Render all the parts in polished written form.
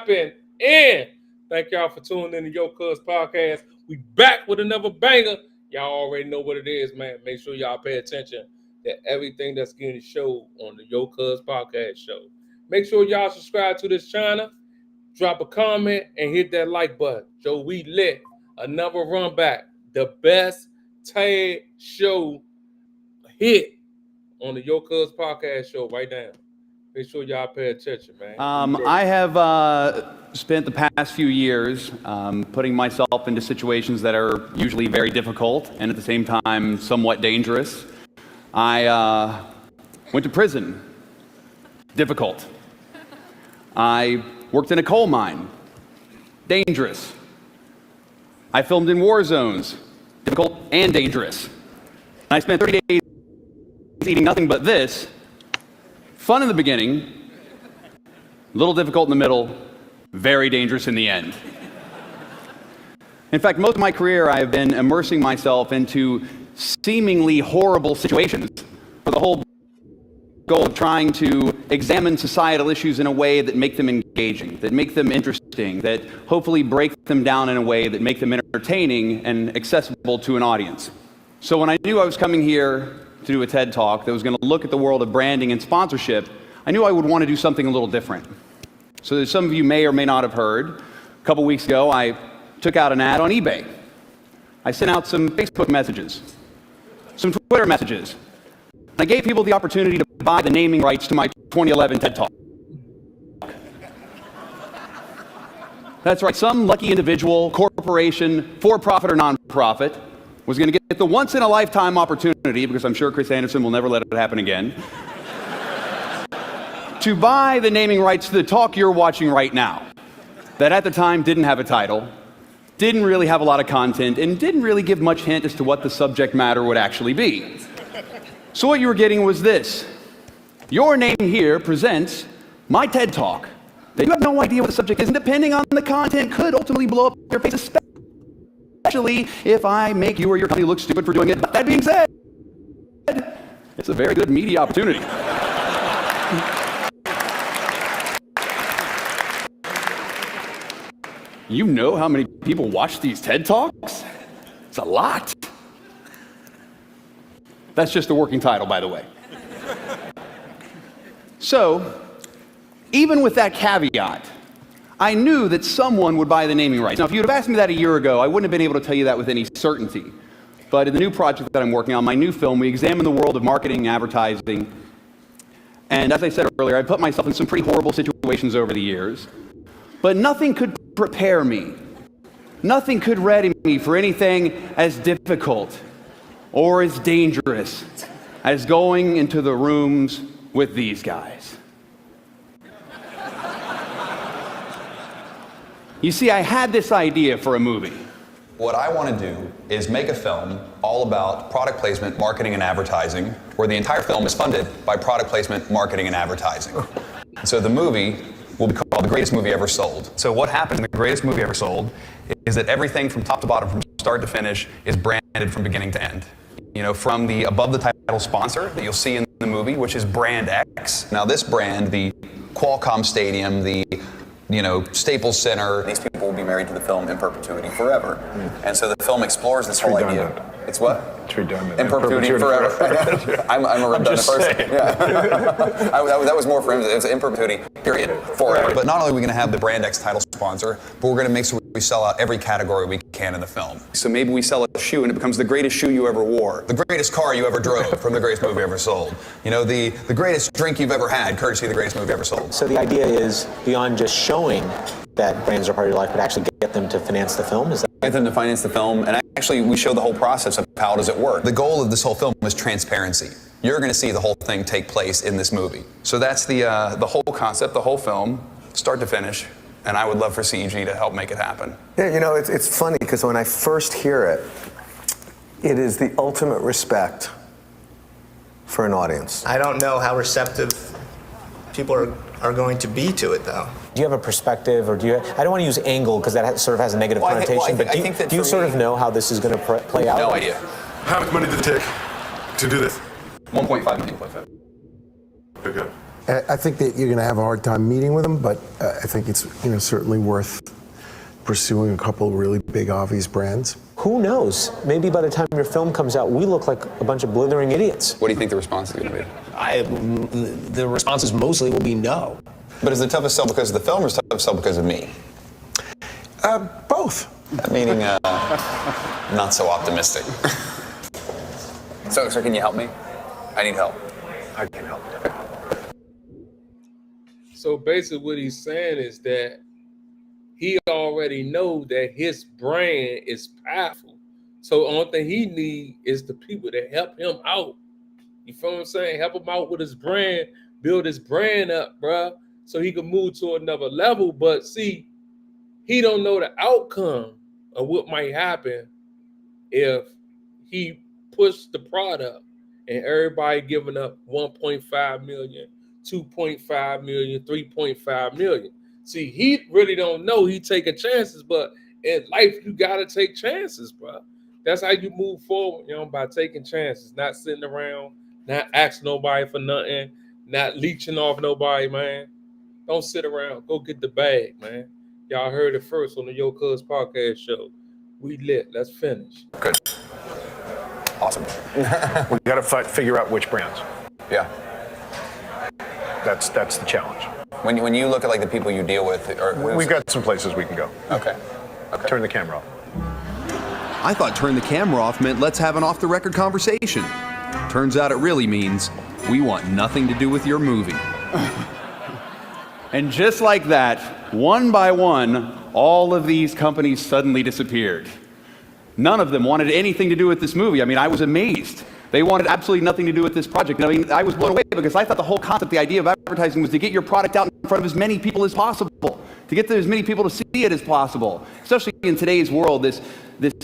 tapping in. Thank y'all for tuning in to Yocuzpodcast. We back with another banger. Y'all already know what it is, man. Make sure y'all pay attention to everything that's getting shown on the Yocuzpodcast show. Make sure y'all subscribe to this channel, drop a comment, and hit that like button. So we lit another run back. The best tag show hit on the Yocuzpodcast show right now. Make sure y'all pay attention, man. I have spent the past few years putting myself into situations that are usually very difficult and at the same time somewhat dangerous. I went to prison. Difficult. I worked in a coal mine. Dangerous. I filmed in war zones. Difficult and dangerous. I spent 30 days eating nothing but this. Fun in the beginning, a little difficult in the middle, very dangerous in the end. In fact, most of my career I have been immersing myself into seemingly horrible situations with the whole goal of trying to examine societal issues in a way that make them engaging, that make them interesting, that hopefully break them down in a way that make them entertaining and accessible to an audience. So when I knew I was coming here to do a TED Talk that was going to look at the world of branding and sponsorship, I knew I would want to do something a little different. So as some of you may or may not have heard, a couple weeks ago I took out an ad on eBay. I sent out some Facebook messages, some Twitter messages. I gave people the opportunity to buy the naming rights to my 2011 TED Talk. That's right, some lucky individual, corporation, for-profit or non-profit, was going to get the once-in-a-lifetime opportunity, because I'm sure Chris Anderson will never let it happen again, to buy the naming rights to the talk you're watching right now, that at the time didn't have a title, didn't really have a lot of content, and didn't really give much hint as to what the subject matter would actually be. So what you were getting was this. Your name here presents my TED Talk, that you have no idea what the subject is, and depending on the content, could ultimately blow up your face, especially if I make you or your company look stupid for doing it. But that being said, it's a very good media opportunity. You know how many people watch these TED Talks? It's a lot. That's just the working title, by the way. So, even with that caveat, I knew that someone would buy the naming rights. Now, if you would have asked me that a year ago, I wouldn't have been able to tell you that with any certainty. But in the new project that I'm working on, my new film, we examine the world of marketing and advertising. And as I said earlier, I put myself in some pretty horrible situations over the years. But nothing could prepare me. Nothing could ready me for anything as difficult or as dangerous as going into the rooms with these guys. You see, I had this idea for a movie. What I want to do is make a film all about product placement, marketing, and advertising, where the entire film is funded by product placement, marketing, and advertising. So the movie will be called The Greatest Movie Ever Sold. So what happens in The Greatest Movie Ever Sold is that everything from top to bottom, from start to finish, is branded from beginning to end. You know, from the above the title sponsor that you'll see in the movie, which is Brand X. Now this brand, the Qualcomm Stadium, the Staples Center, these people will be married to the film in perpetuity forever. And so the film explores this whole idea. It's what? It's redundant. In perpetuity forever. I'm a redundant person. Yeah. That was more for him. It's in perpetuity, period, forever. But not only are we going to have the Brand X title sponsor, but we're going to make sure we sell out every category we can in the film. So maybe we sell a shoe and it becomes the greatest shoe you ever wore, the greatest car you ever drove from The Greatest Movie Ever Sold. You know, the greatest drink you've ever had, courtesy of The Greatest Movie Ever Sold. So the idea is beyond just showing that brands are part of your life, but actually get them to finance the film? Is that? Get them to finance the film, and actually we show the whole process of how does it work. The goal of this whole film is transparency. You're going to see the whole thing take place in this movie. So that's the whole concept, the whole film, start to finish, and I would love for CEG to help make it happen. Yeah, you know, it's funny because when I first hear it, it is the ultimate respect for an audience. I don't know how receptive people are going to be to it, though. Do you have a perspective, or do you? I don't want to use angle because that sort of has a negative connotation. But do you sort of know how this is going to play out? No idea. How much money did it take to do this? 1.5 million. Okay. I think that you're going to have a hard time meeting with them, but I think it's certainly worth pursuing a couple of really big obvious brands. Who knows? Maybe by the time your film comes out, we look like a bunch of blithering idiots. What do you think the response is going to be? The responses mostly will be no. But is the toughest sell because of the film or is the toughest sell because of me? Both. Meaning, not so optimistic. So can you help me? I need help. I can help. So basically what he's saying is that he already know that his brand is powerful. So the only thing he need is the people to help him out. You feel what I'm saying? Help him out with his brand, build his brand up, bruh, so he can move to another level. But see, he don't know the outcome of what might happen if he pushed the product and everybody giving up 1.5 million, 2.5 million, 3.5 million. See, he really don't know. He taking chances, but in life, you got to take chances, bro. That's how you move forward, by taking chances, not sitting around, not asking nobody for nothing, not leeching off nobody, man. Don't sit around. Go get the bag, man. Y'all heard it first on the Yocuzpodcast show. We lit. Let's finish. Good. Awesome. We got to figure out which brands. Yeah. That's the challenge. When you look at like the people you deal with, We've got some places we can go. Okay. Turn the camera off. I thought turn the camera off meant let's have an off-the-record conversation. Turns out it really means we want nothing to do with your movie. And just like that, one by one, all of these companies suddenly disappeared. None of them wanted anything to do with this movie. I mean, I was amazed. They wanted absolutely nothing to do with this project. I mean, I was blown away because I thought the whole concept, the idea of advertising was to get your product out in front of as many people as possible, to get as many people to see it as possible. Especially in today's world, this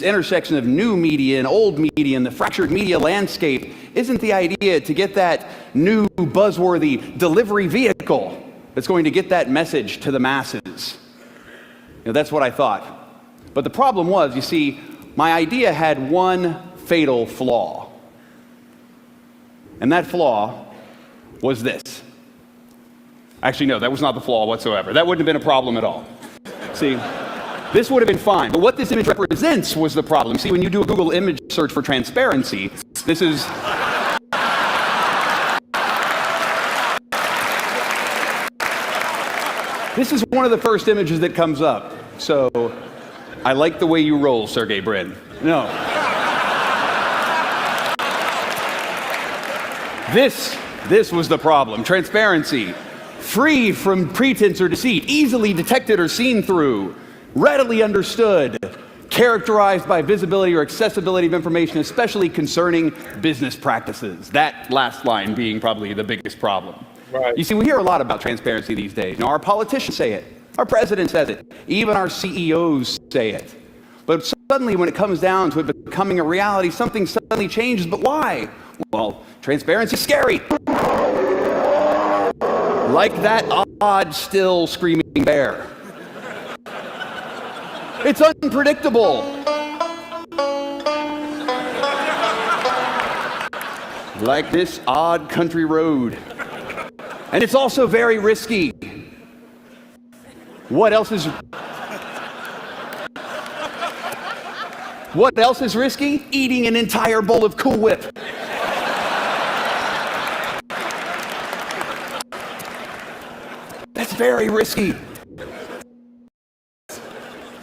intersection of new media and old media and the fractured media landscape, isn't the idea to get that new buzzworthy delivery vehicle that's going to get that message to the masses. That's what I thought. But the problem was, you see, my idea had one fatal flaw. And that flaw was this. Actually, no, that was not the flaw whatsoever. That wouldn't have been a problem at all. See, this would have been fine. But what this image represents was the problem. See, when you do a Google image search for transparency, this is... This is one of the first images that comes up. So, I like the way you roll, Sergey Brin. No. This was the problem. Transparency. Free from pretense or deceit. Easily detected or seen through. Readily understood. Characterized by visibility or accessibility of information, especially concerning business practices. That last line being probably the biggest problem. Right. You see, we hear a lot about transparency these days. Our politicians say it. Our president says it. Even our CEOs say it. But suddenly, when it comes down to it becoming a reality, something suddenly changes. But why? Well, transparency is scary. Like that odd, still screaming bear. It's unpredictable. Like this odd country road. And it's also very risky. What else is risky? Eating an entire bowl of Cool Whip. That's very risky.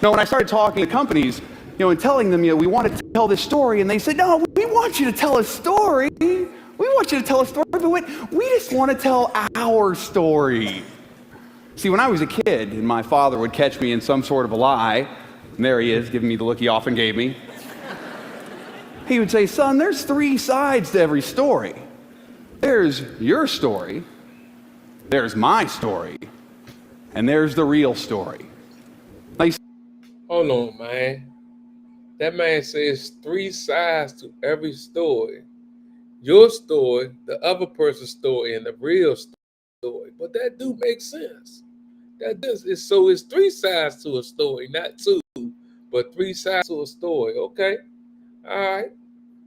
Now, when I started talking to companies, and telling them, we want to tell this story, and they said, no, we want you to tell a story. We want you to tell a story, but we just want to tell our story. See, when I was a kid, and my father would catch me in some sort of a lie, and there he is, giving me the look he often gave me, he would say, son, there's 3 sides to every story. There's your story, there's my story, and there's the real story. Now, hold on, man. That man says 3 sides to every story. Your story, the other person's story, and the real story. But that do make sense. So it's 3 sides to a story, not 2, but 3 sides to a story. Okay. All right.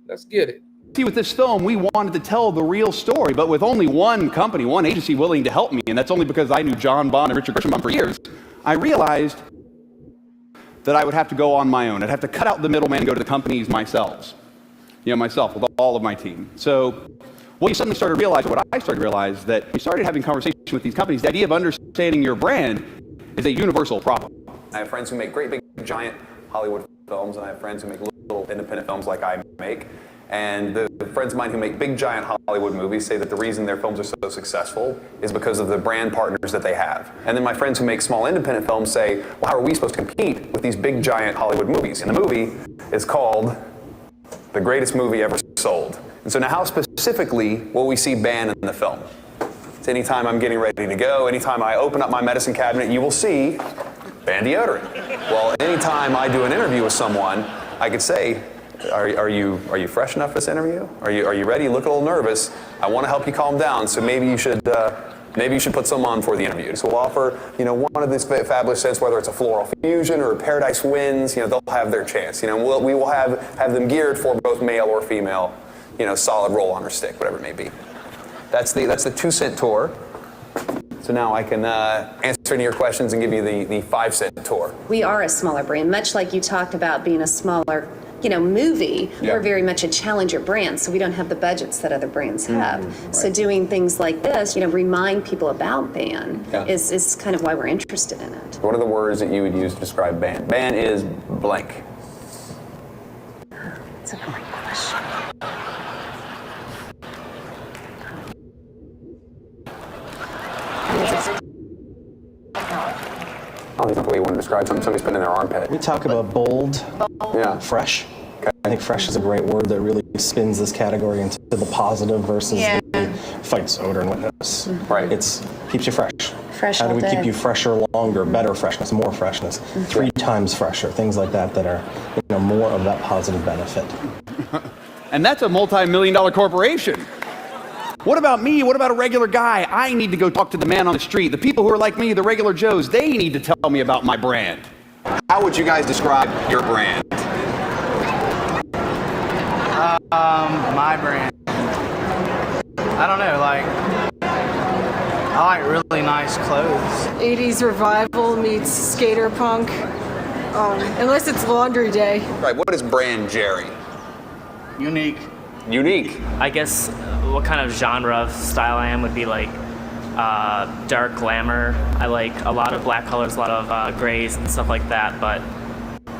Let's get it. See, with this film, we wanted to tell the real story, but with only one company, one agency willing to help me, and that's only because I knew John Bond and Richard Grisham for years, I realized that I would have to go on my own. I'd have to cut out the middleman and go to the companies myself. Myself, with all of my team. So what you suddenly started to realize, what I started to realize, that we started having conversations with these companies, the idea of understanding your brand is a universal problem. I have friends who make great big giant Hollywood films, and I have friends who make little independent films like I make. And the friends of mine who make big giant Hollywood movies say that the reason their films are so successful is because of the brand partners that they have. And then my friends who make small independent films say, well, how are we supposed to compete with these big giant Hollywood movies? And the movie is called The Greatest Movie Ever Sold. And so now how specifically will we see Ban in the film? It's anytime I'm getting ready to go, anytime I open up my medicine cabinet, you will see Ban deodorant. Well, anytime I do an interview with someone, I could say, are you fresh enough for this interview? Are you ready? You look a little nervous. I want to help you calm down, so maybe you should put some on for the interview. So we'll offer, one of these fabulous scents, whether it's a Floral Fusion or a Paradise Winds, they'll have their chance. We will have them geared for both male or female, solid roll-on or stick, whatever it may be. That's the 2-cent tour. So now I can answer any of your questions and give you the 5-cent tour. We are a smaller brand, much like you talked about being a smaller movie. Yeah. We're very much a challenger brand, so we don't have the budgets that other brands have. Right. So doing things like this, remind people about Ban is kind of why we're interested in it. What are the words that you would use to describe Ban? Ban is blank. That's a great question. I don't think the way you want to describe something somebody's putting in their armpit. We talk about bold, fresh. Okay. I think fresh is a great word that really spins this category into the positive versus the fights odor and witness. Right. It's keeps you fresh. Fresh How do all we day. keep you fresher longer, better freshness, more freshness, 3 times fresher, things like that are more of that positive benefit. And that's a multi-million-dollar corporation. What about me? What about a regular guy? I need to go talk to the man on the street. The people who are like me, the regular Joes, they need to tell me about my brand. How would you guys describe your brand? My brand. I don't know, I like really nice clothes. 80s revival meets skater punk, unless it's laundry day. Right, what is brand Jerry? Unique. Unique. I guess what kind of genre of style I am would be dark glamour. I like a lot of black colors, a lot of grays and stuff like that, but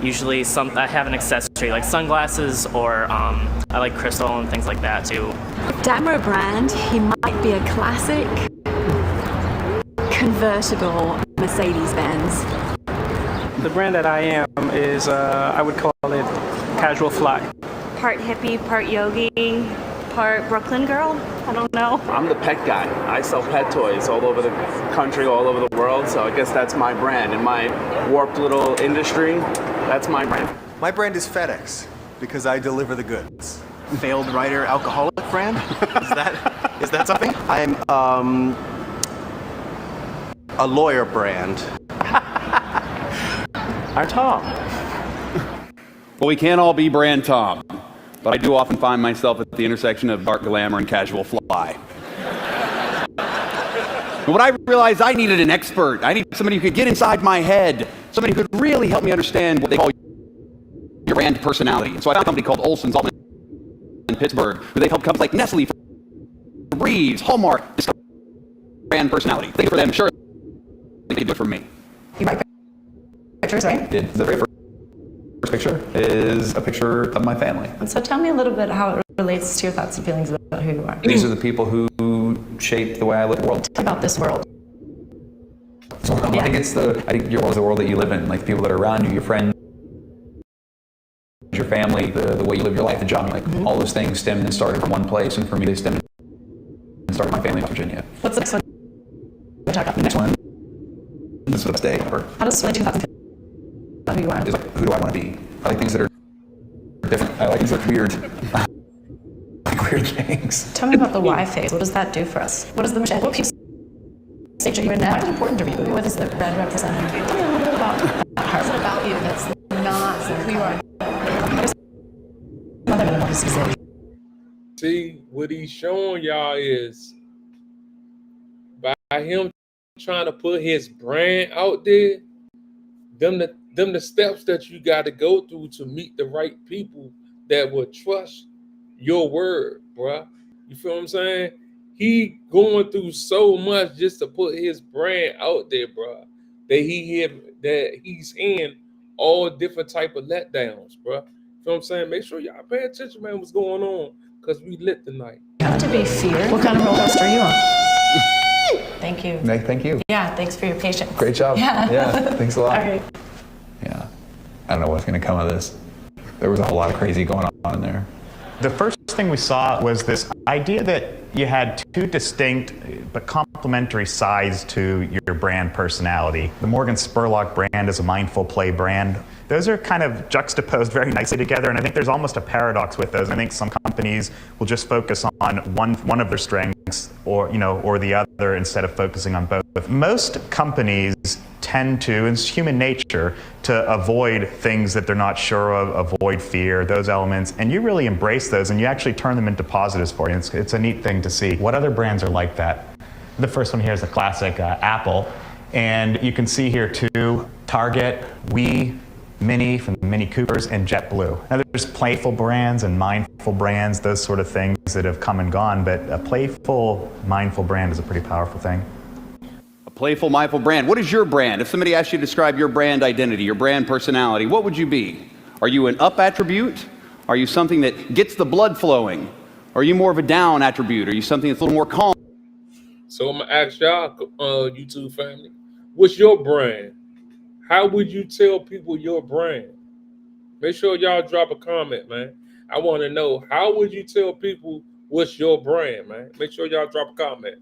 usually I have an accessory like sunglasses or I like crystal and things like that too. Demo brand, he might be a classic convertible Mercedes-Benz. The brand that I am is, I would call it casual fly. Part hippie, part yogi, part Brooklyn girl. I don't know. I'm the pet guy. I sell pet toys all over the country, all over the world, so I guess that's my brand. In my warped little industry, that's my brand. My brand is FedEx, because I deliver the goods. Failed writer alcoholic brand? Is that something? I'm a lawyer brand. Our Tom. Well, we can't all be brand Tom, but I do often find myself at the intersection of dark glamour and casual fly. But what I realized, I needed an expert. I needed somebody who could get inside my head, somebody who could really help me understand what they call your brand personality. So I found a company called Olson's Altman in Pittsburgh, where they've helped companies like Nestle, Reeves, Hallmark, discover brand personality. Things for them, sure, they could do it for me. You write pictures, right? The very first picture is a picture of my family. So tell me a little bit how it relates to your thoughts and feelings about who you are. These are the people who shape the way I live the world. About this world. So I think your world is the world that you live in, like the people that are around you, your friends, your family, the way you live your life, the job, all those things stemmed and started from one place, and for me they stemmed and started my family in Virginia. What's the next one? The next one is the best day ever. How does 2015 about who you are? It's like, who do I want to be? I like things that are different. I like things that are weird. I like weird things. Tell me about the why phase. What does that do for us? What is the mission? What stage are you in now? Why is it important to you? What is the brand representing? Tell me a little bit about that part. What about you that's not who you are? Other than what is See, what he's showing y'all is by him trying to put his brand out there, them the steps that you got to go through to meet the right people that will trust your word, bruh. You feel what I'm saying? He going through so much just to put his brand out there, bruh, that he's in all different type of letdowns, bruh. You feel what I'm saying? Make sure y'all pay attention, man, what's going on, because we lit tonight. Got to be feared. What kind of roller coaster are you on? Thank you. Thank you. Yeah, thanks for your patience. Great job. Yeah. Thanks a lot. All right. Yeah. I don't know what's going to come of this. There was a whole lot of crazy going on in there. The first thing we saw was this idea that you had two distinct but complementary sides to your brand personality. The Morgan Spurlock brand is a mindful play brand. Those are kind of juxtaposed very nicely together, and I think there's almost a paradox with those. I think some companies will just focus on one of their strengths or the other instead of focusing on both. Most companies tend to, and it's human nature, to avoid things that they're not sure of, avoid fear, those elements, and you really embrace those and you actually turn them into positives for you. It's a neat thing to see. What other brands are like that? The first one here is the classic Apple, and you can see here too, Target, Mini from the Mini Coopers, and JetBlue. Now there's playful brands and mindful brands, those sort of things that have come and gone, but a playful, mindful brand is a pretty powerful thing. A playful, mindful brand. What is your brand? If somebody asked you to describe your brand identity, your brand personality, what would you be? Are you an up attribute? Are you something that gets the blood flowing? Are you more of a down attribute? Are you something that's a little more calm? So I'm gonna ask y'all, YouTube family, what's your brand? How would you tell people your brand? Make sure y'all drop a comment, man. I want to know, how would you tell people what's your brand, man? Make sure y'all drop a comment.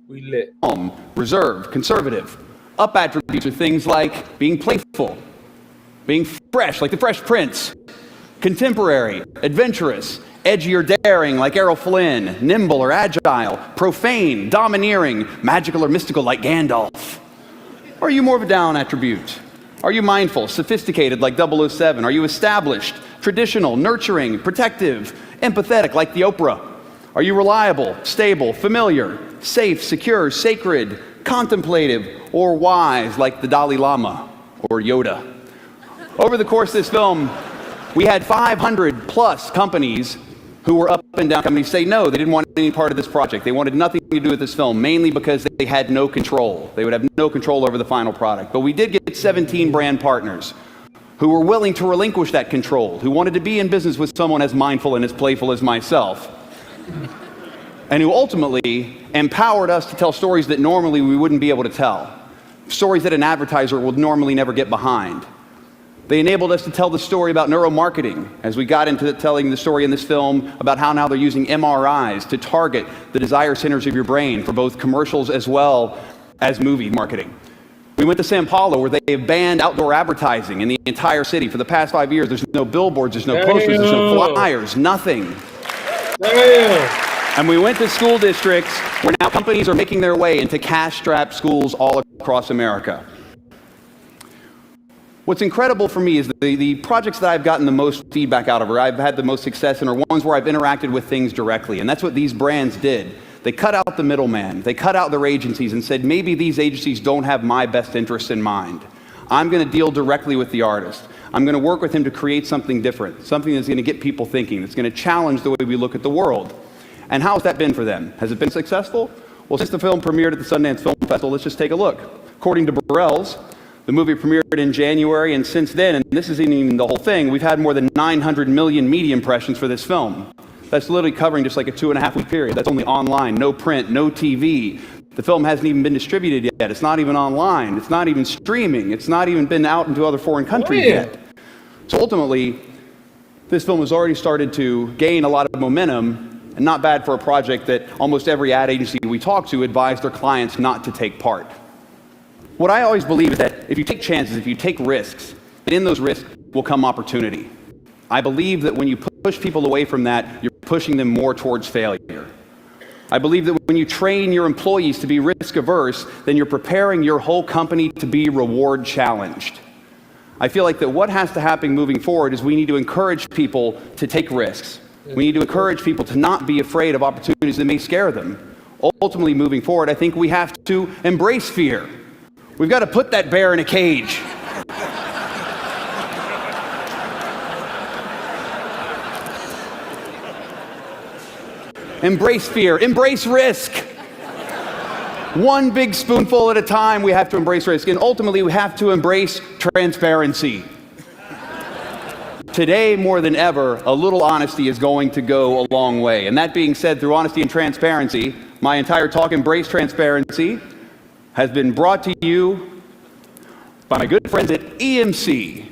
We lit. Reserved, conservative. Up attributes are things like being playful, being fresh, like the Fresh Prince, contemporary, adventurous, edgy or daring, like Errol Flynn, nimble or agile, profane, domineering, magical or mystical, like Gandalf. Or are you more of a down attribute? Are you mindful, sophisticated, like 007? Are you established, traditional, nurturing, protective, empathetic, like the Oprah? Are you reliable, stable, familiar, safe, secure, sacred, contemplative, or wise, like the Dalai Lama or Yoda? Over the course of this film, we had 500 plus companies who were up and down companies say no, they didn't want any part of this project. They wanted nothing to do with this film, mainly because they had no control. They would have no control over the final product. But we did get 17 brand partners who were willing to relinquish that control, who wanted to be in business with someone as mindful and as playful as myself, and who ultimately empowered us to tell stories that normally we wouldn't be able to tell, stories that an advertiser would normally never get behind. They enabled us to tell the story about neuromarketing as we got into telling the story in this film about how now they're using MRIs to target the desire centers of your brain for both commercials as well as movie marketing. We went to Sao Paulo where they have banned outdoor advertising in the entire city. For the past 5 years, there's no billboards, there's no posters, there's no flyers, nothing. And we went to school districts where now companies are making their way into cash-strapped schools all across America. What's incredible for me is the projects that I've gotten the most feedback out of, or I've had the most success in, are ones where I've interacted with things directly. And that's what these brands did. They cut out the middleman. They cut out their agencies and said, maybe these agencies don't have my best interests in mind. I'm going to deal directly with the artist. I'm going to work with him to create something different, something that's going to get people thinking, that's going to challenge the way we look at the world. And how's that been for them? Has it been successful? Well, since the film premiered at the Sundance Film Festival, let's just take a look. According to Burrell's, the movie premiered in January, and since then, and this isn't even the whole thing, we've had more than 900 million media impressions for this film. That's literally covering just like a 2.5-week period. That's only online, no print, no TV. The film hasn't even been distributed yet. It's not even online. It's not even streaming. It's not even been out into other foreign countries yet. So ultimately, this film has already started to gain a lot of momentum, and not bad for a project that almost every ad agency we talk to advised their clients not to take part. What I always believe is that if you take chances, if you take risks, then in those risks will come opportunity. I believe that when you push people away from that, you're pushing them more towards failure. I believe that when you train your employees to be risk averse, then you're preparing your whole company to be reward challenged. I feel like that what has to happen moving forward is we need to encourage people to take risks, We need to encourage people to not be afraid of opportunities that may scare them. Ultimately, moving forward, I think we have to embrace fear. We've got to put that bear in a cage. Embrace fear. Embrace risk. One big spoonful at a time, we have to embrace risk. And ultimately, we have to embrace transparency. Today, more than ever, a little honesty is going to go a long way. And that being said, through honesty and transparency, my entire talk, Embrace Transparency, has been brought to you by my good friends at EMC,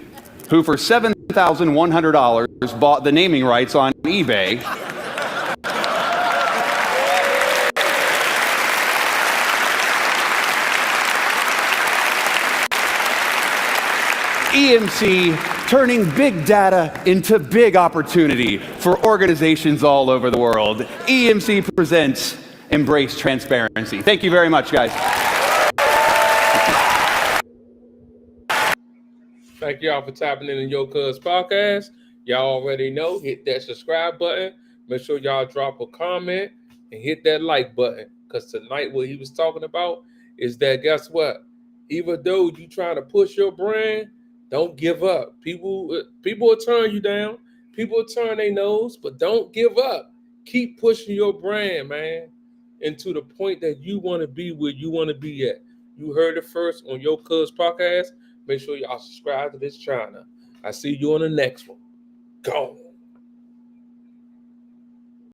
who for $7,100 bought the naming rights on eBay. EMC turning big data into big opportunity for organizations all over the world. EMC presents Embrace Transparency. Thank you very much, guys. Thank y'all for tapping in the Yocuzpodcast. Y'all already know, hit that subscribe button. Make sure y'all drop a comment and hit that like button. Because tonight what he was talking about is that, guess what? Even though you trying to push your brand, don't give up. People will turn you down. People will turn their nose, but don't give up. Keep pushing your brand, man, into the point that you want to be where you want to be at. You heard it first on Yocuzpodcast. Make sure y'all subscribe to this channel. I see you on the next one. Go.